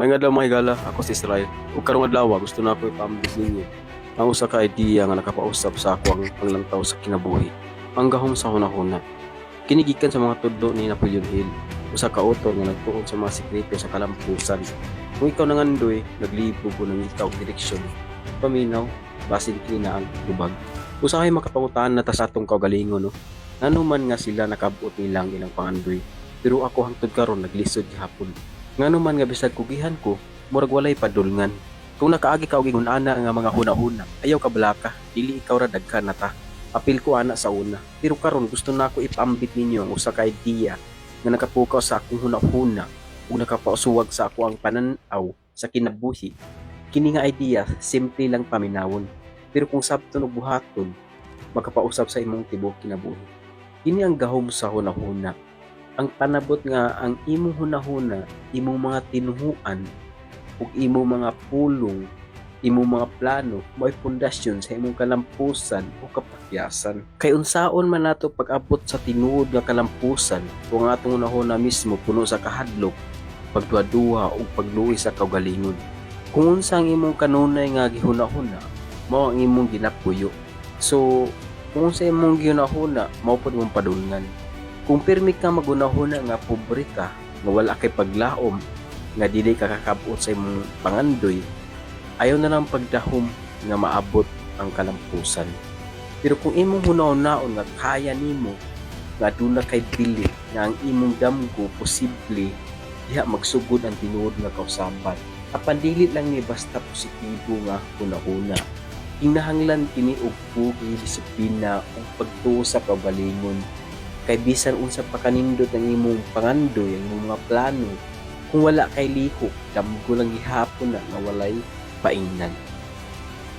May nga daw mga higala, ako si Israel. Ug karong adlaw gusto na ako ipaambit ninyo ang usa ka idea nga nakapausap sa ako ang panglantaw sa kinabuhi. Ang gahom sa hunahuna. Kinigikan sa mga tudlo ni Napoleon Hill, usa ka author nga nagtuon sa mga sekreto sa kalampusan. Kung ikaw nangandoy, naglibog o nangitaw direksyon, paminaw, basin kini na ang lubag. Usahay makapangutaan na ta sa atong kaugalingon, no? Nanuman nga sila nakabot nilang ilang pangandoy, pero ako hangtod karon naglisod gihapon. Nganuman nga bisag kugihan ko, murag walay padulngan. Kung nakaagi ka og ingon ana nga mga hunahuna, ayaw ka balaka, dili ikaw ra daghan na ta. Apil ko ana sa una. Pero karon gusto na ako ipambit ninyo ang usa ka idea nga nakapukaw sa akong hunahuna ug nakapausuwag sa ako ang pananaw sa kinabuhi. Kini nga idea simple lang paminawon. Pero kung sabton og buhaton, makapausap sa imong tibuok kinabuhi. Kini ang gahom sa hunahuna. Ang panabot nga ang imong hunahuna, imong mga tinuhuan ug imong mga pulong, imong mga plano mo'y pundasyon sa imong kalampusan o kapakyasan. Kay unsaon man nato pag-abot sa tinuod nga kalampusan kung ang atong hunahuna mismo puno sa kahadlok, pagduha-duha ug pagluoy sa kaugalingon. Kung unsa ang imong kanunay nga gihunahuna, mao ang imong ginapuyo. So, kung sa imong gihunahuna, mao pod imong padulngan. Kung pirmi ka magunahuna nga pobre ka, nga wala kay paglaom, nga dili ka kakabot sa imong pangandoy, ayaw na lang pagdahom nga maabot ang kalampusan. Pero kung imong hunahon nga kaya nimo, nga aduna kay bili nga ang imong damgo posible diha magsugod ang tinuod nga kausaban. Apan dili lang ni basta positibo nga hunahuna. Kinahanglan kini og pugi, disiplina ug pagtuo sa kaugalingon. Kay bisan unsa pa kanindot ang imong pangandoy, ang imong mga plano, kung wala kay lihok, damgo lang gihapon na nga walay painan.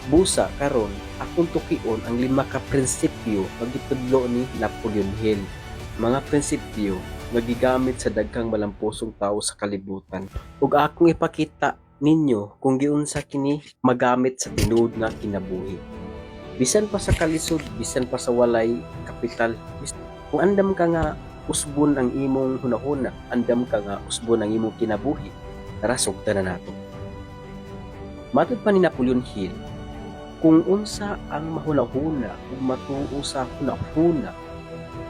Busa karon akong tukion ang 5 ka prinsipyo nga gitudlo ni Napoleon Hill. Mga prinsipyo nga gigamit sa daghang malampusong tawo sa kalibutan. Ug akong ipakita ninyo kung giunsa kini magamit sa tinuod nga kinabuhi. Bisan pa sa kalisod, bisan pa sa walay kapital, kung andam ka nga usbon ang imong hunahuna, andam ka nga usbon ang imong kinabuhi, tara sugdan na nato. Matod pa ni Napoleon Hill, kung unsa ang mahunahuna ug matuo sa hunahuna,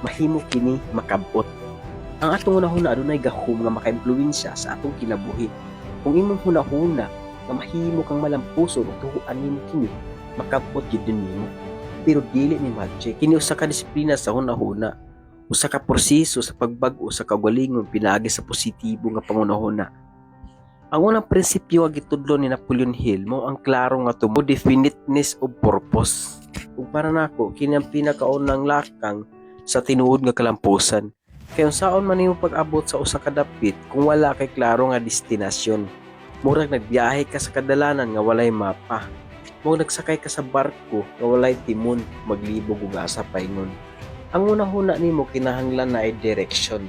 mahimo kini makabot. Ang atong hunahuna adunay gahom nga makaimpluwensya sa atong kinabuhi. Kung imong hunahuna nga mahimo kang malampuson ug tuhuan nimo kini, makabot gyud nimo. Pero dili ni magic, kini usa ka disiplina sa hunahuna. Usa ka proseso sa pagbag-o sa kaugalingon pinaagi sa positibo nga pangunahuna. Ang unang prinsipyo nga gitudlo ni Napoleon Hill mao ang klaro nga tumo definiteness of purpose. Ug para nako kini ang pinakaunang lakang sa tinuod nga kalampusan. Kay unsaon man nimo pag-abot sa usa ka dapit kung wala kay klaro nga destinasyon. Murag nagbiyahe ka sa kadalanan nga walay mapa. Murag nagsakay ka sa barko nga walay timon, maglibog ug asa paingon. Ang unahuna nimo kinahanglan na ay direction.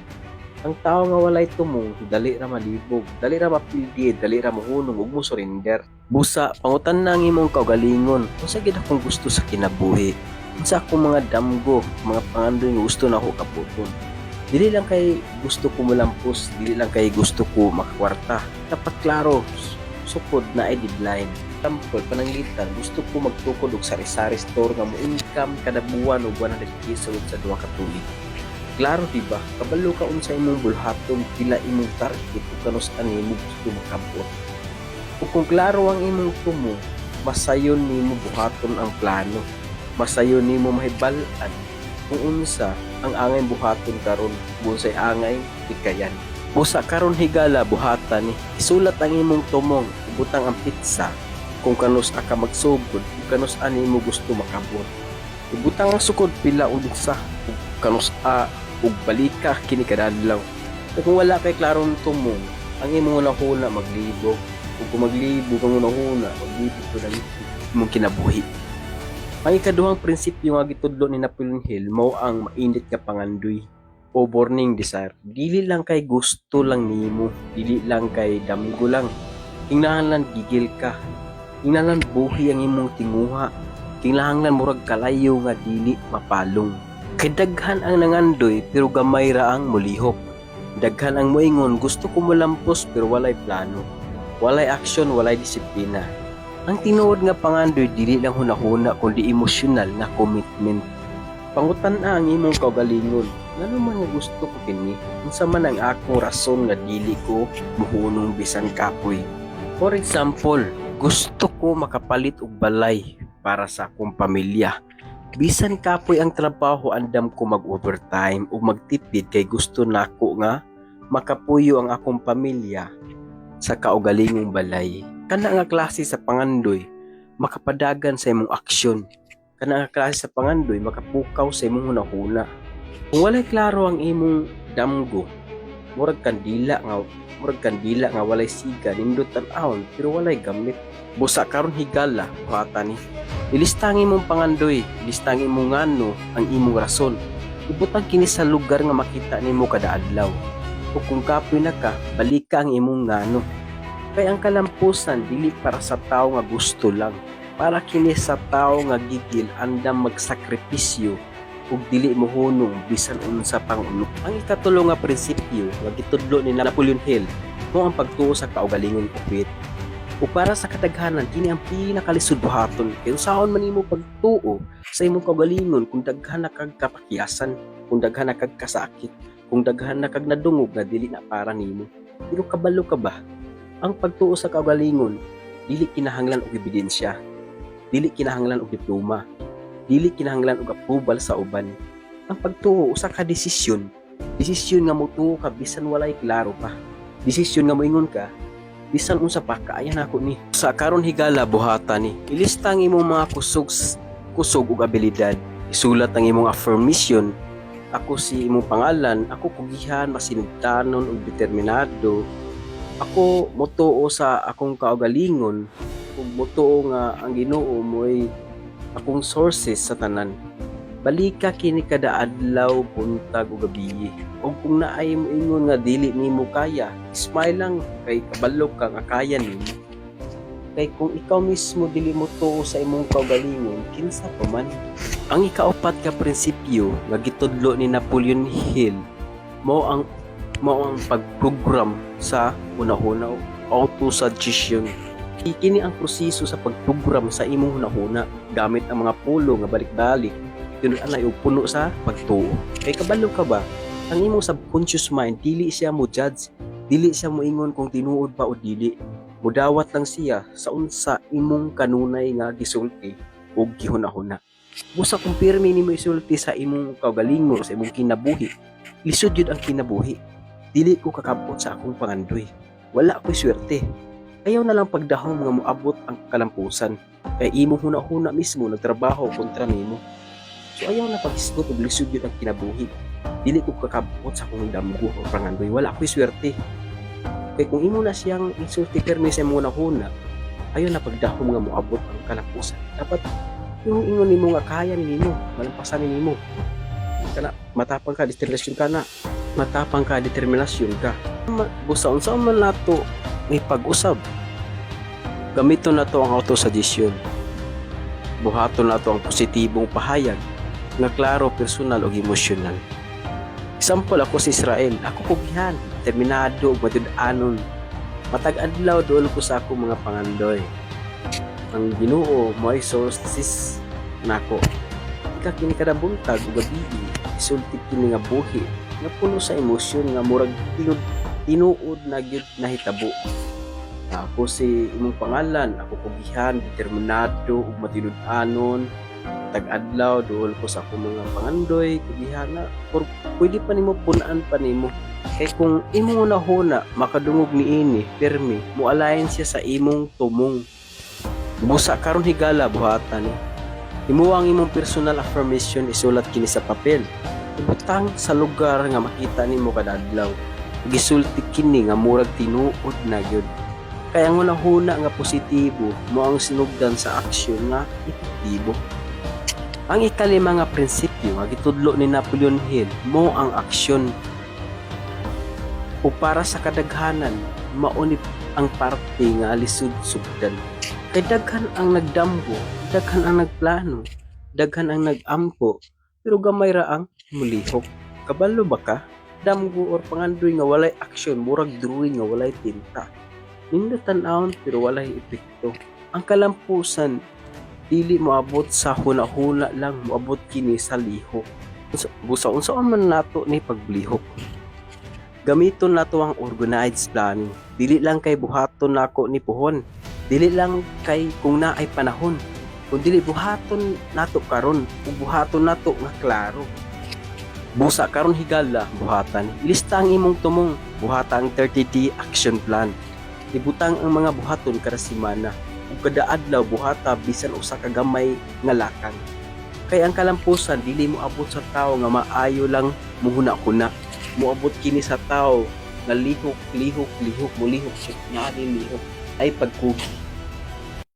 Ang tao nga walay tumong, dali ra malibog, dali ra mapildi, dali ra mohunong ug mo-surrender. Busa, pangutan na ang imong kaugalingon. Unsa gid akong gusto sa kinabuhi? Unsa akong mga damgo, mga pangandoy nga gusto na ako kaputon? Dili lang kay gusto ko malampos, dili lang kay gusto ko makakwarta. Dapat klaro, sukod na ay deadline. Example, pananglitan, gusto ko magtukod og sari-sari store nga mo income kada buwan og 100 pesos sa 2 ka tuig. Klaro diba? Kabalo ka unsa imong bulhaton, pila imong target ug kanus-an nimo gusto makabot. Ug kung klaro ang imong tumo, masayon nimo buhaton ang plano. Masayon nimo mahibal-an kung unsa ang angay buhaton karon, bunsay angay ikayan. Busa karon higala buhatan ni isulat ang imong tumong, ibutang ang pitsa. Kung kanus ka magsugod, kung kanus ani mo gusto makabot. Ibutang ang sukod pila unsa, kung kanus ug balika kini kadadlaw. Kung wala kay klarong tumong, ang imong hunahuna maglibog. Kung maglibog ang hunahuna, maglibog to lang imong kinabuhi. Ang ikaduhang prinsipyo nga gitudlo ni Napoleon Hill mao ang mainit nga pangandoy o burning desire. Dili lang kay gusto lang nimo, dili lang kay damgo lang. Kinahanglan gigil ka. Kinahanglan buhi ang imong tinguha. Kinahanglan murag kalayo nga dili mapalong. Kay daghan ang nangandoy pero gamay ra ang mulihok. Daghan ang moingon gusto ko molampos pero walay plano. Walay aksyon, walay disiplina. Ang tinuod nga pangandoy dili lang hunahuna kundi emosyonal na commitment. Pangutan-a ang imong kaugalingon. Ngano man nga gusto ko kini? Unsa man ang akong rason nga dili ko muhunong bisan kapoy? For example, gusto ko makapalit og balay para sa akong pamilya. Bisan kapoy ang trabaho, andam ko mag-overtime o magtipid kay gusto nako nga makapuyo ang akong pamilya sa kaugalingong balay. Kana nga klase sa pangandoy, makapadagan sa imong aksyon. Kana nga klase sa pangandoy, makapukaw sa imong hunahuna. Kung walay klaro ang imong damgo, murag kandila nga walay siga, nindot tan-awon pero walay gamit. Busa karon higala kuhata ni. Ilistang imong pangandoy, ilistang imong ngano ang imong rason. Ibutang kini sa lugar nga makita nimo kada adlaw. O kung kapoy na ka, balik ka ang imong ngano. Kay ang kalampusan dili para sa tao nga gusto lang. Para kini sa tao nga gigil andam magsakripisyo ug dili mohunong bisan unsa pang ulo. Ang ikatulo nga prinsipyo nga gitudlo ni Napoleon Hill mo ang pagtuo sa kaugalingong kupit. O para sa kadaghanan, kini ang pinakalisud buhaton. Kaya saan man imo pagtuo sa imong kaugalingon kung daghan na kag kapakiyasan, kung daghan na kag kasakit, kung daghan na kag nadungog na dili na para nimo. Pero kabalo ka ba? Ang pagtuo sa kaugalingon, dili kinahanglan og ebidensya, dili kinahanglan og diploma, dili kinahanglan og approval sa uban. Ang pagtuo usa ka desisyon nga motuo ka bisan walay klaro pa. Desisyon nga moingon ka bisan unsa pa kaayan ako ni. Sa karon higala buhata ni. Ilista ang imong mga kusog ug abilidad. Isulat ang imong affirmation. Ako si imong pangalan, ako kugihan, masinugtanon ug determinado. Ako motuo sa akong kaugalingon ug motuo nga ang Ginoo mo'y akong sources sa tanan. Balika kini kada adlaw, buntag ug gabi. O kung naay mo ingon nga dili nimo kaya, smile lang kay kabalo ka nga kaya nimo. Kay kung ikaw mismo dili mo tuo sa imong kaugalingon, kinsa pa man. Ang ikaapat ka prinsipyo nga gitudlo ni Napoleon Hill mao ang pagprogram sa hunahuna, auto-suggestion. Kini ang proseso sa pagprogram sa imong hunahuna gamit ang mga pulo nga balik-balik. Tinuod ay puno sa pagtuo. Kay kabalo ka ba? Ang imong subconscious mind dili siya mo judge, dili siya mo ingon kung tinuod pa o dili. Mudawat lang siya sa unsa imong kanunay nga gisulti ug gihunahuna. Busa kung pirmi nimo isulti sa imong kaugalingon, sa imong kinabuhi, lisod yun ang kinabuhi. Dili ko kakabot sa akong pangandoy. Wala ko'y swerte. Ayaw na lang pagdahom nga moabot ang kalampusan. Kay imo huna-huna mismo nagtrabaho kontra nimo. So ayaw na pag-isgot ug lisod yun ang kinabuhi. Dili ko kakabot sa akong damgo o pangandoy. Wala ko'y swerte. Kay kung imo na siyang insulti permi sa imong huna, ayaw na pagdahom nga moabot ang kalampusan. Dapat yung ingon nimo nga kaya nimo, malampasan nimo. Kana matapang ka, determinasyon ka na. Matapang ka, determinasyon ka. Busa unsa man nato ni pag-usab. Gamiton nato ang auto-suggestion. Buhaton nato ang positibong pahayag nga klaro, personal ug emosyonal. Example, ako si Israel. Ako kugihan, determinado ug matud-anon. Matag adlaw dool ko sa akong mga pangandoy. Ang Ginoo mo'y sources nako. Ika kini kada buntag ug gabi, isulti kini nga buhi nga puno sa emosyon nga murag tinuod na gyud nahitabo. Ako si imong pangalan, ako kugihan, determinado ug matinud-anon. Tag-adlaw dool ko sa akong mga pangandoy, kugihan na pwede pa nimo punaan pa nimo. Kay kung imo hunahuna makadungog niini, permi mo alayan siya sa imong tumong. Busa karon higala buhatan ni. Imo ang imong personal affirmation, isulat kini sa papel. Ibutang sa lugar nga makita nimo kada adlaw. Gisulti kini nga murag tinuod na gyud. Kaya ang hunahuna nga positibo mo ang sinugdan sa aksyon nga epektibo. Ang ikalima nga prinsipyo nga gitudlo ni Napoleon Hill mo ang aksyon. O para sa kadaghanan, maunip ang parte nga lisud sugdan. Kay daghan ang nagdamgo, daghan ang nagplano, daghan ang nagampo, pero gamay ra ang mulihok. Kabalo ba ka? Damgo or pangandoy nga walay aksyon, murag drawing nga walay tinta. Nindot tan-awon pero walay epekto. Ang kalampusan dili moabot sa huna-huna lang, moabot kini sa lihok. Unsa man nato ni paglihok. Gamiton nato ang organized planning. Dili lang kay buhaton nako ni puhon. Dili lang kay kung naay panahon. Kung dili buhaton nato karon, ug buhaton nato nga klaro. Busa karon higala buhatan. Ilista ang imong tumong, buhata ang 30-day action plan. Ibutang ang mga buhaton kada semana. Ug kada adlaw buhata bisan usa ka gamay nga lakang. Kay ang kalampusan dili mo abot sa tawo nga maayo lang muhuna-huna. Moabot kini sa tawo nga lihok, mulihok siya nga lihok ay pagkugi.